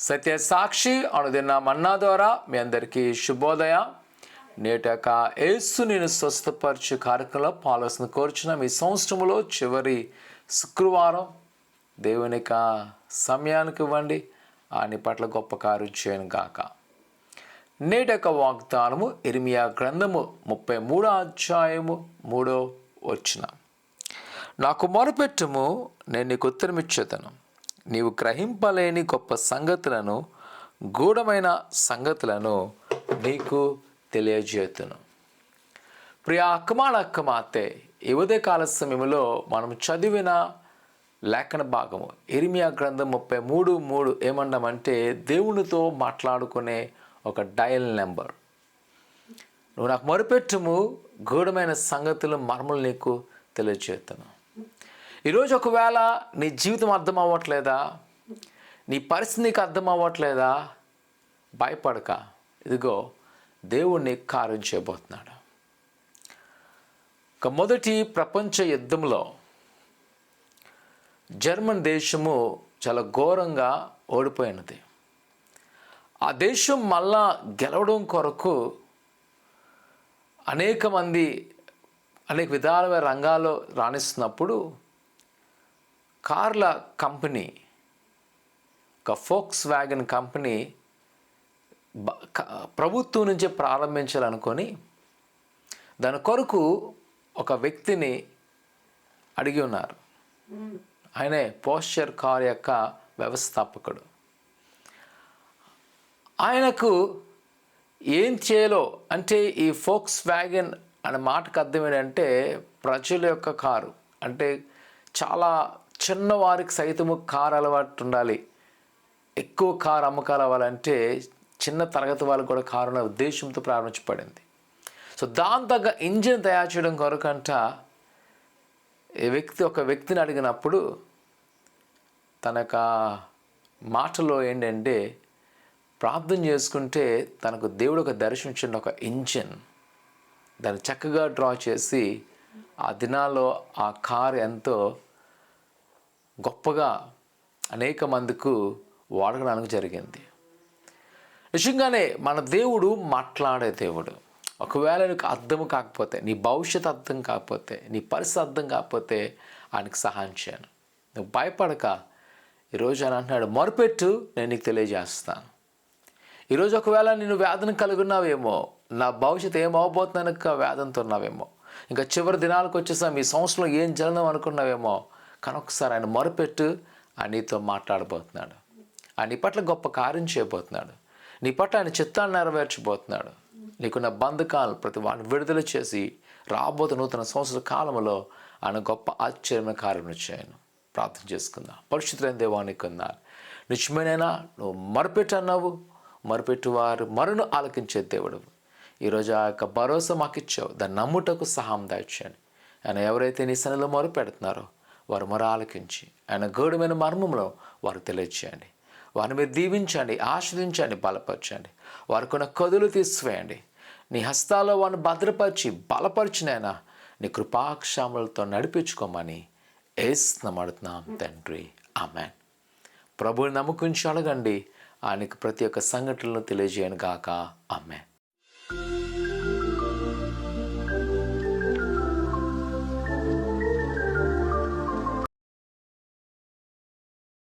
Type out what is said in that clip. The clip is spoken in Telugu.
సత్య సాక్షి అనుదిన మన్నా ద్వారా మీ అందరికీ శుభోదయ. నేటి యొక్క యేసు నేను స్వస్థపరచు కార్యక్రమంలో పాల్గొన కోరుచున్న మీ సంవత్సరంలో చివరి శుక్రవారం దేవుని యొక్క సమయానికి ఇవ్వండి. ఆయన పట్ల గొప్ప కార్యం చేయను గాక. నేటి యొక్క వాగ్దానము ఇర్మియా గ్రంథము 33వ అధ్యాయము 3వ వచనం. నాకు మొరపెట్టుము, నేను నీకు ఉత్తరమిచ్చేదను. నీవు గ్రహింపలేని గొప్ప సంగతులను, గూఢమైన సంగతులను నీకు తెలియజేతును. ప్రియ అక్కమాతే, ఈ ఉదయకాల సమయంలో మనం చదివిన లేఖన భాగము ఇర్మియా గ్రంథం 33:3 ఏమన్నామంటే, దేవునితో మాట్లాడుకునే ఒక డయల్ నెంబర్. నువ్వు నాకు మొరపెట్టుము, గూఢమైన సంగతులు మర్మలు నీకు తెలియజేస్తాను. ఈరోజు ఒకవేళ నీ జీవితం అర్థం అవ్వట్లేదా, నీ పరిస్థితి నీకు అర్థం అవ్వట్లేదా, భయపడక, ఇదిగో దేవుడు నీకు కార్యం చేయబోతున్నాడు. ఒక మొదటి ప్రపంచ యుద్ధంలో జర్మన్ దేశము చాలా ఘోరంగా ఓడిపోయినది. ఆ దేశం మళ్ళా గెలవడం కొరకు అనేక మంది అనేక విధాలమైన రంగాల్లో రాణిస్తున్నప్పుడు కార్ల కంపెనీ, ఒక ఫోక్స్ వ్యాగన్ కంపెనీ ప్రభుత్వం నుంచే ప్రారంభించాలనుకొని దాని కొరకు ఒక వ్యక్తిని అడిగి ఉన్నారు. ఆయనే పోస్చర్ కార్ యొక్క వ్యవస్థాపకుడు. ఆయనకు ఏం చేయాలో అంటే, ఈ ఫోక్స్ వ్యాగన్ అనే మాటకు అర్థం ఏంటంటే ప్రజల యొక్క కారు, అంటే చాలా చిన్నవారికి సైతము కారు అలవాటు ఉండాలి. ఎక్కువ కారు అమ్మకాలు అవ్వాలంటే చిన్న తరగతి వాళ్ళకు కూడా కారు ఉన్న ఉద్దేశంతో ప్రారంభించబడింది. సో దాని తగ్గ ఇంజిన్ తయారు చేయడం కొరకంట ఒక వ్యక్తిని అడిగినప్పుడు తన యొక్క మాటలో ఏంటంటే, ప్రార్థన చేసుకుంటే తనకు దేవుడు ఒక దర్శించిన ఒక ఇంజిన్ దాన్ని చక్కగా డ్రా చేసి ఆ దినాల్లో ఆ కారు ఎంతో గొప్పగా అనేక మందికి వాడడానికి జరిగింది. నిజంగానే మన దేవుడు మాట్లాడే దేవుడు. ఒకవేళ నీకు అర్థం కాకపోతే, నీ భవిష్యత్తు అర్థం కాకపోతే, నీ పరిస్థితి అర్థం కాకపోతే ఆయనకు సహాయం చేయను. నువ్వు భయపడక, ఈరోజు ఆయన అంటున్నాడు, మొరపెట్టు, నేను నీకు తెలియజేస్తాను. ఈరోజు ఒకవేళ నేను వేదన కలిగి ఉన్నావేమో, నా భవిష్యత్తు ఏమవబోతుందనక వేదనతో ఉన్నావేమో, ఇంకా చివరి దినాలకు వచ్చేసా మీ సంవత్సరంలో ఏం జరగడం అనుకున్నావేమో, కానీ ఒకసారి ఆయన మొరపెట్టు, ఆయన నీతో మాట్లాడబోతున్నాడు. ఆయన నీ పట్ల గొప్ప కార్యం చేయబోతున్నాడు. నీ పట్ల ఆయన చిత్తాన్ని నెరవేర్చబోతున్నాడు. నీకున్న బంధకాలు ప్రతి వాడిని విడుదల చేసి రాబోతున్న నూతన సంవత్సర కాలంలో ఆయన గొప్ప ఆశ్చర్యమైన కార్యం చేయను. ప్రార్థన చేసుకుందాం. పరిశుద్ధులైన దేవానికి ఉన్నారు. నిజమేనైనా నువ్వు మొరపెట్టు అన్నావు, మొరపెట్టు వారు మరును ఆలకించే దేవుడు. ఈరోజు ఆ యొక్క భరోసా మాకు ఇచ్చావు, దాన్ని నమ్ముటకు సహాయం దాయిచ్చాను. ఆయన ఎవరైతే నీ సన్నిధిలో మొరపెడుతున్నారో వారు మొర ఆలకించి ఆయన గూఢమైన మర్మంలో వారు తెలియచేయండి. వారిని మీరు దీవించండి, ఆశ్రదించండి, బలపరచండి. వారికి ఉన్న కదులు తీసివేయండి. నీ హస్తాల్లో వారిని భద్రపరిచి బలపరిచినైనా నీ కృపాక్షాములతో నడిపించుకోమని యేసునామమున అడుగుతున్నాం తండ్రి, ఆమేన్. ప్రభువుని నమ్ముకుంచి అడగండి, ఆయనకు ప్రతి ఒక్క సంఘటనలను తెలియజేయను గాక. ఆమేన్.